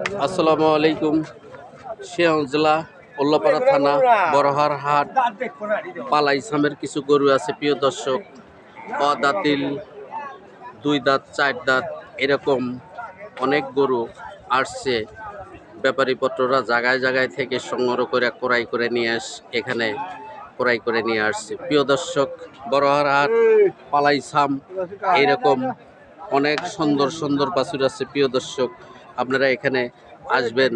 আসসালামু আলাইকুম। সিরাজগঞ্জ জেলা উল্লাপাড়া থানা বড়হার হাট পালা ইসলামের কিছু গরু আছে প্রিয় দর্শক। অদাতিল, দুই দাঁত, চার দাঁত এরকম অনেক গরু আসছে। ব্যাপারীপত্ররা জায়গায় জায়গায় থেকে সংগ্রহ করে ক্রয় করে নিয়ে এখানে ক্রয় করে নিয়ে আসছে। প্রিয় দর্শক, বড়হার হাট পালা ইসলাম এইরকম অনেক সুন্দর সুন্দর বাছুর আছে। প্রিয় দর্শক, আপনারা এখানে আসবেন,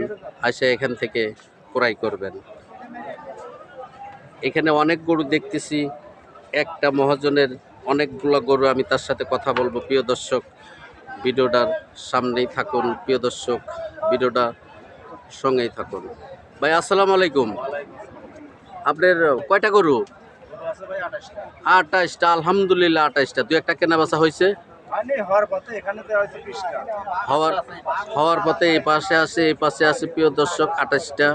এসে এখান থেকে ক্রয় করবেন। এখানে অনেক গরু দেখতেছি, একটা মহাজনের অনেকগুলো গরু। আমি তার সাথে কথা বলবো। প্রিয় দর্শক, ভিডিওটার সামনেই থাকুন। প্রিয় দর্শক, ভিডিওটা সঙ্গেই থাকুন। ভাই আসসালামু আলাইকুম। আপনার কয়টা গরু? 28টা। আলহামদুলিল্লাহ 28টা। দু একটা কেনা বেচা হয়েছে? হওয়ার পথে এই পাশে আছে, এই পাশে আছে। প্রিয় দর্শক, 28টা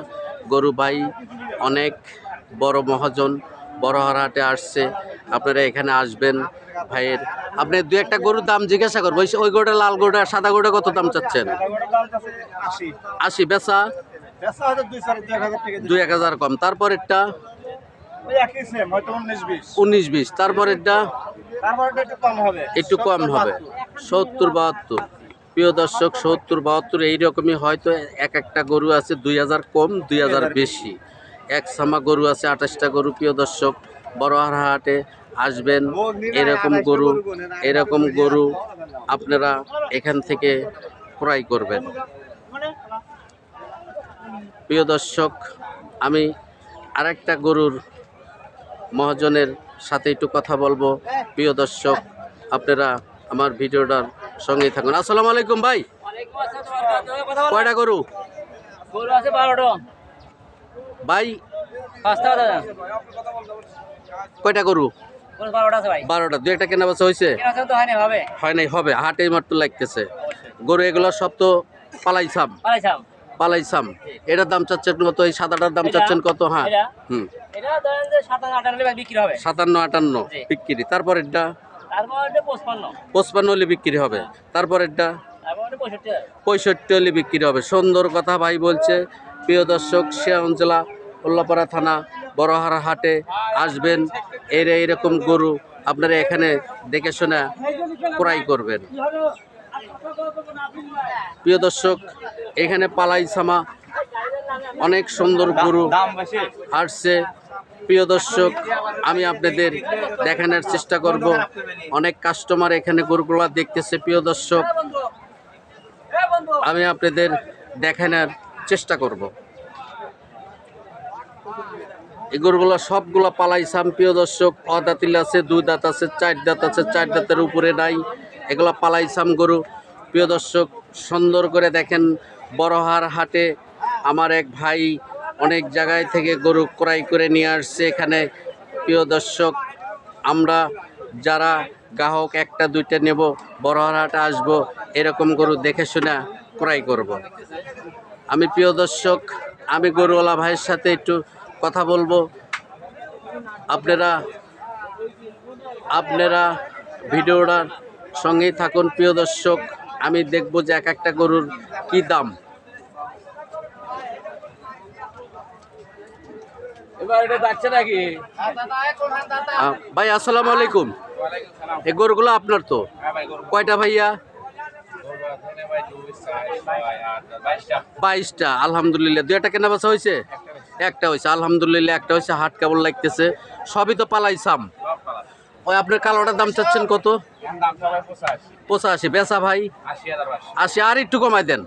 গরু ভাই অনেক বড় মহাজন বড়হার হাটে আসছে। আপনারা এখানে আসবেন ভাইয়ের। আপনি দু একটা গরুর দাম জিজ্ঞাসা করবো। ওই গরুটা, লাল গরুটা, সাদা গরুটা কত দাম চাচ্ছেন? 80। বেচা 2-1000 কম। তারপরেরটা 19-20। তারপরেরটা একটু কম হবে 70-72। প্রিয় দর্শক, 70-72 এইরকমই। হয়তো এক একটা গরু আছে 2000 কম, 2000 বেশি। এক সামা গরু আছে 28টা গরু। প্রিয় দর্শক, বড়হার হাটে আসবেন, এরকম গরু আপনারা এখান থেকে ক্রয় করবেন। প্রিয় দর্শক, আমি আরেকটা গরুর মহাজনের সাথে একটু কথা বলবো। প্রিয় দর্শক, আপনারা আমার ভিডিওটার সঙ্গেই থাকুন। আসসালামু আলাইকুম ভাই। কয়টা গরু? ভাই কয়টা গরু? 12টা। দু একটা কেনা বেচা হয়েছে? হয় নাই, হবে। হাটে মাত্র লাগতেছে গরু। এগুলো সব তো পালাইছাম। এটার দাম চাচ্ছেন কত? এই সাদাটার দাম চাচ্ছেন কত? হ্যাঁ, 57-58 বিক্রি। তারপর এটা 55 হলে বিক্রি হবে। তারপর এটা 65 হলে বিক্রি হবে। সুন্দর কথা ভাই বলছে। প্রিয় দর্শক, সিরাজগঞ্জ জেলা উল্লাপাড়া থানা বড়হার হাটে আসবেন, এইরকম গরু আপনারা এখানে দেখে শুনে ক্রয় করবেন। প্রিয় দর্শক, এখানে পালাই সামা অনেক সুন্দর গরু আসছে। প্রিয় দর্শক, আমি আপনাদের দেখানোর চেষ্টা করব। অনেক কাস্টমার এখানে গরুগুলো দেখতেছে। প্রিয় দর্শক, আমি আপনাদের দেখানোর চেষ্টা করব। এই গরুগুলো সবগুলো পালাইছাম। প্রিয় দর্শক, অদাতিল আছে, 2 দাঁত আছে, 4 দাঁত আছে, 4 দাঁতের উপরে নাই। এগুলো পালাইছাম গরু। প্রিয় দর্শক, সুন্দর করে দেখেন। বড়হার হাটে আমার এক ভাই অনেক জায়গায় থেকে গরু ক্রয় করে নিয়ে আসছে এখানে। প্রিয় দর্শক, আমরা যারা গ্রাহক 1-2টা নেব, বড়হার হাটে আসবো, এরকম গরু দেখে শুনে ক্রয় করব। আমি প্রিয় দর্শক, আমি গরুওয়ালা ভাইয়ের সাথে একটু কথা বলবো। আপনারা ভিডিওটার সঙ্গেই থাকুন। প্রিয় দর্শক, আমি দেখব যে এক একটা গরুর কি দাম। ভাই আসসালামু আলাইকুম। এই গরুগুলো আপনার তো? কয়টা ভাইয়া? 22টা। আলহামদুলিল্লাহ। 2 একটা কেনা বেচা হয়েছে? একটা হয়েছে। আলহামদুলিল্লাহ, একটা হয়েছে। হাট কেমন লাগতেছে? সবই তো পালাইছাম। ওই আপনার কালোটার দাম চাচ্ছেন কত? 85। বেচা ভাই 80। আর একটু কমাই দেন,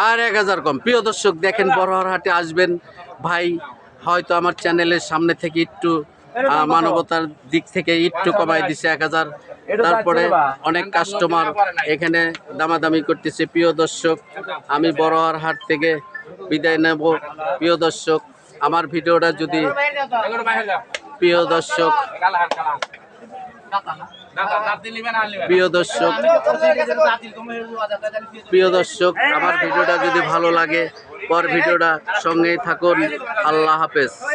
আর 1000 কম। প্রিয় দর্শক, দেখেন, বড়হার হাটে আসবেন ভাই হয়তো আমার চ্যানেলের সামনে থেকে একটু মানবতার দিক থেকে একটু কমাই দিছে 1000। তারপরে অনেক কাস্টমার এখানে দামাদামি করতেছে। প্রিয় দর্শক, আমি বড়হার হাট থেকে বিদায় নেব। প্রিয় দর্শক, আমার ভিডিওটা যদি প্রিয় দর্শক আমার ভিডিওটা যদি ভালো লাগে, পর ভিডিওটা সঙ্গেই থাকুন। আল্লাহ হাফেজ।